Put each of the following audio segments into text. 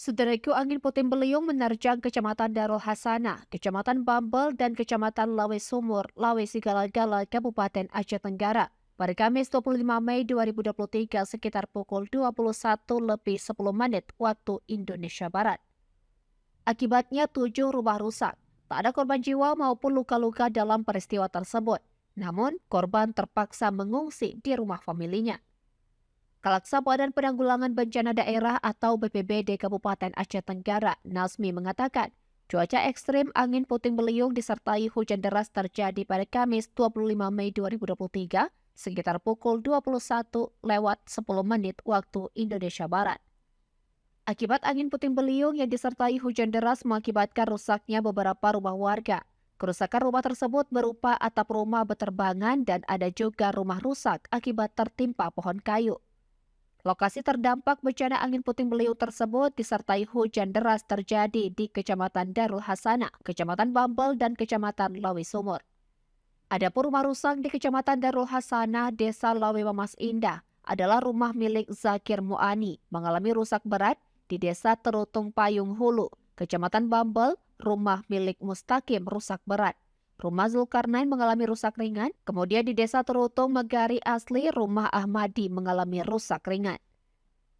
Sedereku angin puting beliung menerjang Kecamatan Darul Hasanah, Kecamatan Bambel, dan Kecamatan Lawe Sumur, Lawe Sigala-Gala, Kabupaten Aceh Tenggara. Pada Kamis 25 Mei 2023 sekitar pukul 21 lebih 10 menit waktu Indonesia Barat. Akibatnya 7 rumah rusak. Tak ada korban jiwa maupun luka-luka dalam peristiwa tersebut. Namun, korban terpaksa mengungsi di rumah familinya. Kalaksa Badan Penanggulangan Bencana Daerah atau BPBD Kabupaten Aceh Tenggara, Nazmi mengatakan, cuaca ekstrim angin puting beliung disertai hujan deras terjadi pada Kamis 25 Mei 2023 sekitar pukul 21 lewat 10 menit waktu Indonesia Barat. Akibat angin puting beliung yang disertai hujan deras mengakibatkan rusaknya beberapa rumah warga. Kerusakan rumah tersebut berupa atap rumah beterbangan dan ada juga rumah rusak akibat tertimpa pohon kayu. Lokasi terdampak bencana angin puting beliung tersebut disertai hujan deras terjadi di Kecamatan Darul Hasanah, Kecamatan Bambel, dan Kecamatan Lawe Sumur. Adapun rumah rusak di Kecamatan Darul Hasanah, Desa Lawe Mamas Indah, adalah rumah milik Zakir Muani, mengalami rusak berat di Desa Terutung Payung Hulu, Kecamatan Bambel, rumah milik Mustaqim rusak berat. Rumah Zulkarnain mengalami rusak ringan, kemudian di Desa Terutung Megari Asli, rumah Ahmadi mengalami rusak ringan.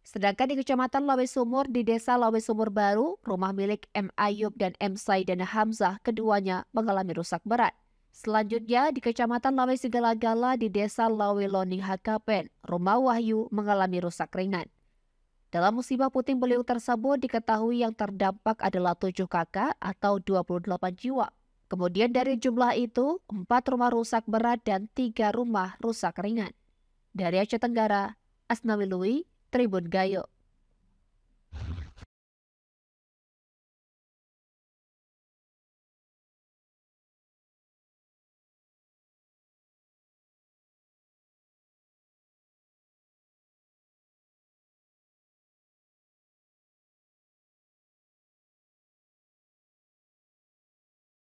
Sedangkan di Kecamatan Lawe Sumur di Desa Lawe Sumur Baru, rumah milik M. Ayub dan M. Saidana Hamzah keduanya mengalami rusak berat. Selanjutnya di Kecamatan Lawe Sigala-Gala di Desa Lawe Loning Hakapen, rumah Wahyu mengalami rusak ringan. Dalam musibah puting beliung tersebut diketahui yang terdampak adalah 7 kakak atau 28 jiwa. Kemudian dari jumlah itu, 4 rumah rusak berat dan 3 rumah rusak ringan. Dari Aceh Tenggara, Asnawi Lui, Tribun Gayo.